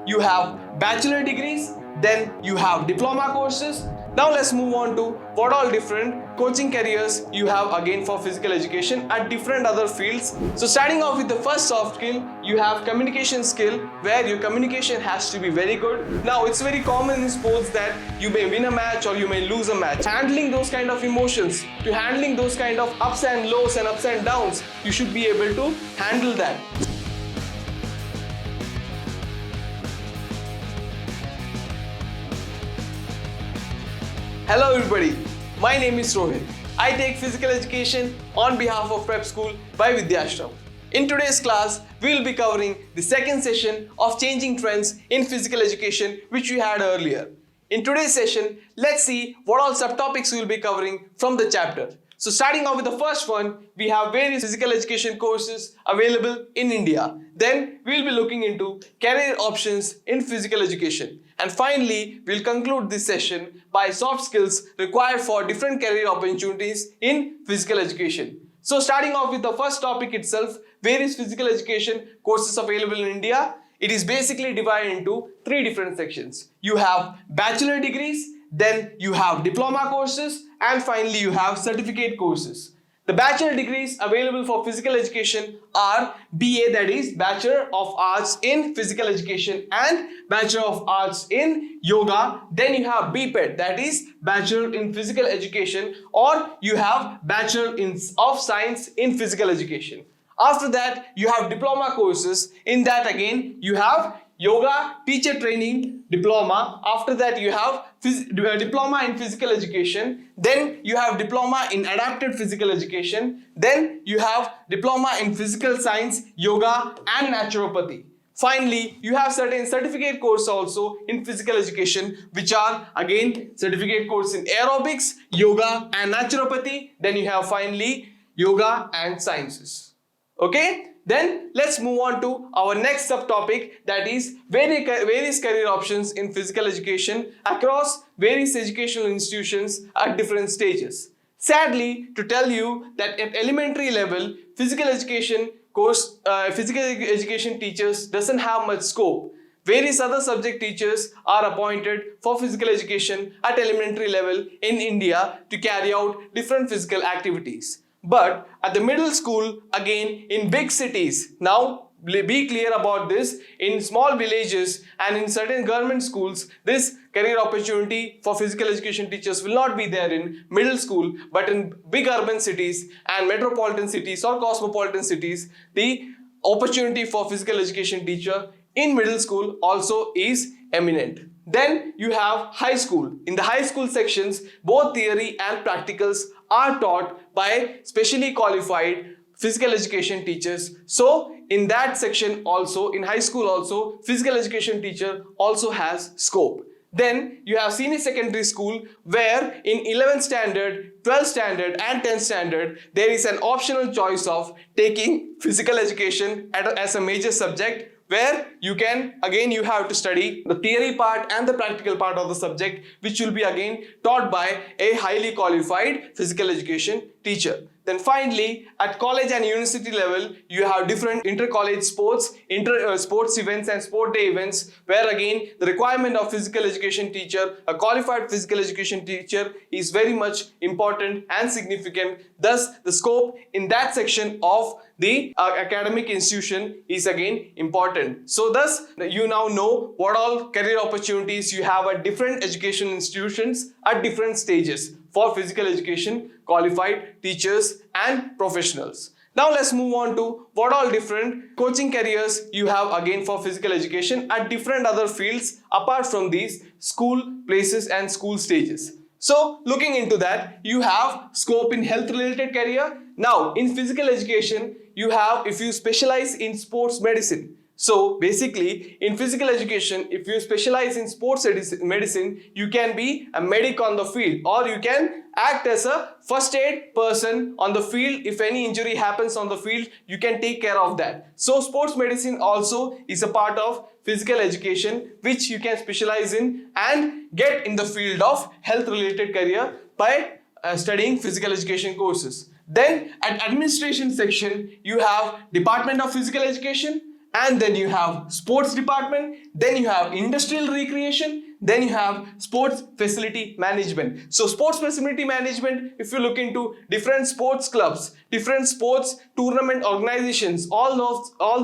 you have bachelor degrees, then you have diploma courses. Now let's move on to what all different coaching careers you have again for physical education at different other fields. So starting off with the first soft skill, you have communication skill, where your communication has to be very good. Now it's very common in sports that you may win a match or you may lose a match. Handling those kind of emotions, to handling those kind of ups and lows and ups and downs, you should be able to handle that. Hello everybody, my name is Rohit. I take physical education on behalf of PrepSchool by Vidhyaashram. In today's class, we will be covering the second session of changing trends in physical education which we had earlier. In today's session, let's see what all subtopics we will be covering from the chapter. So starting off with the first one, we have various physical education courses available in India. Then we will be looking into career options in physical education. And finally, we'll conclude this session by soft skills required for different career opportunities in physical education. So starting off with the first topic itself, various physical education courses available in India. It is basically divided into three different sections. You have bachelor degrees, then you have diploma courses, and finally you have certificate courses. The bachelor degrees available for physical education are BA, that is Bachelor of Arts in Physical Education, and Bachelor of Arts in Yoga. Then you have BPED, that is Bachelor in Physical Education, or you have Bachelor of Science in Physical Education. After that, you have diploma courses. In that again, you have Yoga Teacher Training Diploma. After that, you have Diploma in Physical Education. Then you have Diploma in Adapted Physical Education. Then you have Diploma in Physical Science, Yoga and Naturopathy. Finally, you have certain certificate courses also in physical education, which are again certificate course in aerobics, yoga and naturopathy. Then you have finally yoga and sciences. Okay, then let's move on to our next subtopic, that is various career options in physical education across various educational institutions at different stages. Sadly, to tell you that at elementary level, physical education teachers doesn't have much scope. Various other subject teachers are appointed for physical education at elementary level in India to carry out different physical activities. But at the middle school, again in big cities, now be clear about this, in small villages and in certain government schools, this career opportunity for physical education teachers will not be there in middle school, but in big urban cities and metropolitan cities or cosmopolitan cities, the opportunity for physical education teacher in middle school also is eminent. Then you have high school. In the high school sections, both theory and practicals are taught by specially qualified physical education teachers. So in that section also, in high school also, physical education teacher also has scope. Then you have senior secondary school, where in 11th standard, 12th standard and 10th standard, there is an optional choice of taking physical education as a major subject, where you have to study the theory part and the practical part of the subject, which will be again taught by a highly qualified physical education teacher. Then finally, at college and university level, you have different inter-college sports, sports events and sport day events, where again the requirement of physical education teacher, a qualified physical education teacher, is very much important and significant. Thus, the scope in that section of the academic institution is again important. So thus, you now know what all career opportunities you have at different education institutions at different stages for physical education qualified teachers and professionals. Now let's move on to what all different coaching careers you have again for physical education at different other fields apart from these school places and school stages. So looking into that, you have scope in health related career. Now in physical education, you have, if you specialize in sports medicine. So basically in physical education, if you specialize in sports medicine, you can be a medic on the field, or you can act as a first aid person on the field. If any injury happens on the field, you can take care of that. So sports medicine also is a part of physical education, which you can specialize in and get in the field of health related career by studying physical education courses. Then at administration section, you have Department of Physical Education, and then you have sports department, then you have industrial recreation, then you have sports facility management. So sports facility management, if you look into different sports clubs, different sports tournament organizations, all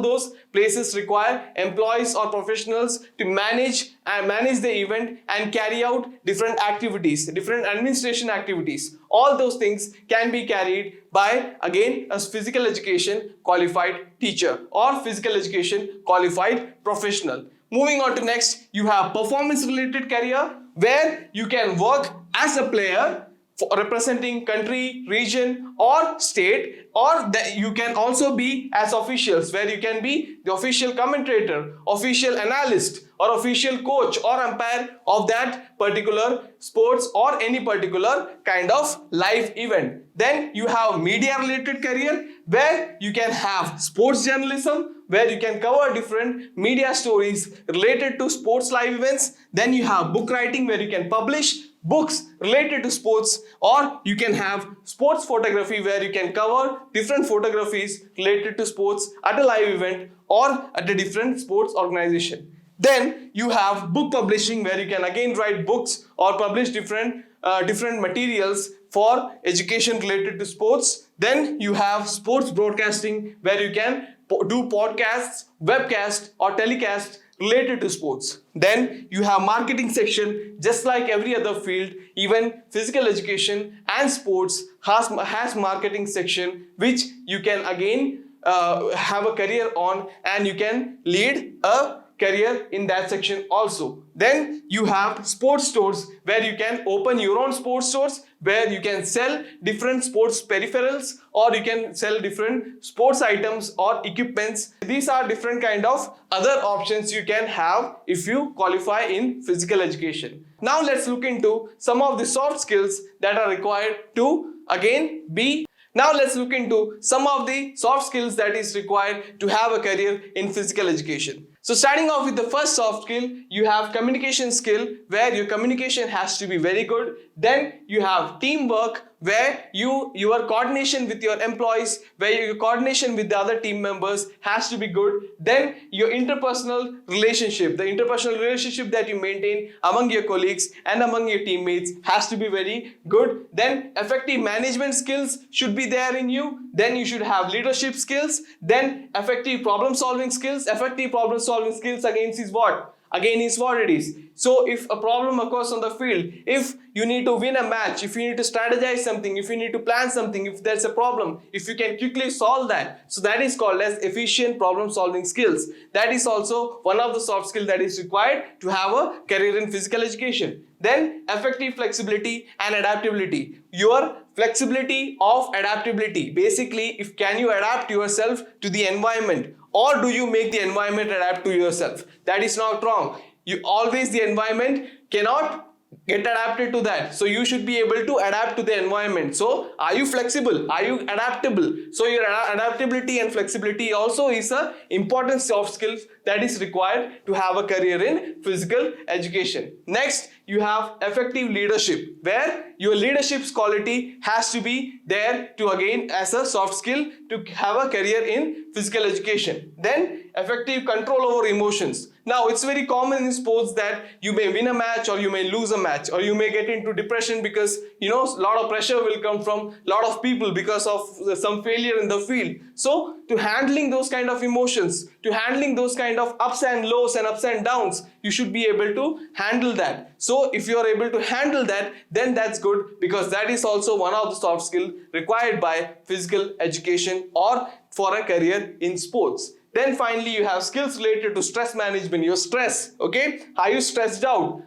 those places require employees or professionals to manage the event and carry out different activities, different administration activities. All those things can be carried by, again, a physical education qualified teacher or physical education qualified professional. Moving on to next, you have performance related career, where you can work as a player for representing country, region or state, or you can also be as officials, where you can be the official commentator, official analyst or official coach or umpire of that particular sports or any particular kind of live event. Then you have media related career, where you can have sports journalism, where you can cover different media stories related to sports live events. Then you have book writing, where you can publish books related to sports, or you can have sports photography, where you can cover different photographies related to sports at a live event or at a different sports organization. Then you have book publishing, where you can again write books or publish different materials for education related to sports. Then you have sports broadcasting, where you can do podcasts, webcasts or telecasts related to sports. Then you have marketing section. Just like every other field, even physical education and sports has marketing section, which you can again have a career on, and you can lead a career in that section also. Then you have sports stores, where you can open your own sports stores, where you can sell different sports peripherals, or you can sell different sports items or equipments. These are different kind of other options you can have if you qualify in physical education. Now let's look into some of the soft skills that are required to again be. Now let's look into some of the soft skills that is required to have a career in physical education. So starting off with the first soft skill, you have communication skill, where your communication has to be very good. Then you have teamwork, where your coordination with your employees, where your coordination with the other team members has to be good. Then your interpersonal relationship, the interpersonal relationship that you maintain among your colleagues and among your teammates has to be very good. Then effective management skills should be there in you. Then you should have leadership skills. Then effective problem solving skills. Effective problem solving skills again is what? Again is what it is. So if a problem occurs on the field, if you need to win a match, if you need to strategize something, if you need to plan something, if there's a problem, if you can quickly solve that, so that is called as efficient problem solving skills. That is also one of the soft skills that is required to have a career in physical education. Then effective flexibility and adaptability. Your flexibility of adaptability. Basically, if can you adapt yourself to the environment, or do you make the environment adapt to yourself? That is not wrong. The environment cannot get adapted to that. So you should be able to adapt to the environment. So are you flexible? Are you adaptable? So your adaptability and flexibility also is an important soft skill that is required to have a career in physical education. Next, you have effective leadership, where your leadership's quality has to be there to again as a soft skill to have a career in physical education. Then effective control over emotions. Now it's very common in sports that you may win a match or you may lose a match, or you may get into depression because a lot of pressure will come from a lot of people because of some failure in the field. So to handling those kind of emotions, to handling those kind of ups and lows and ups and downs, you should be able to handle that. So if you are able to handle that, then that's good, because that is also one of the soft skills required by physical education or for a career in sports. Then finally, you have skills related to stress management, your stress, okay? Are you stressed out?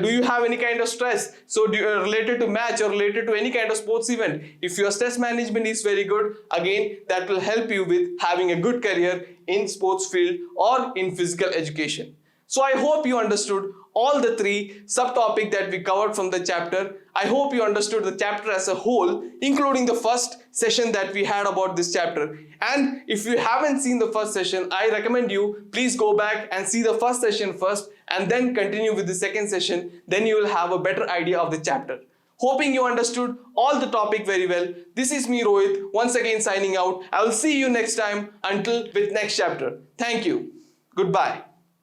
Do you have any kind of stress? So related to match or related to any kind of sports event, if your stress management is very good, again, that will help you with having a good career in sports field or in physical education. So I hope you understood all the three subtopics that we covered from the chapter. I hope you understood the chapter as a whole, including the first session that we had about this chapter. And if you haven't seen the first session, I recommend you please go back and see the first session first and then continue with the second session. Then you will have a better idea of the chapter. Hoping you understood all the topic very well. This is me, Rohit, once again signing out. I will see you next time until with next chapter. Thank you. Goodbye.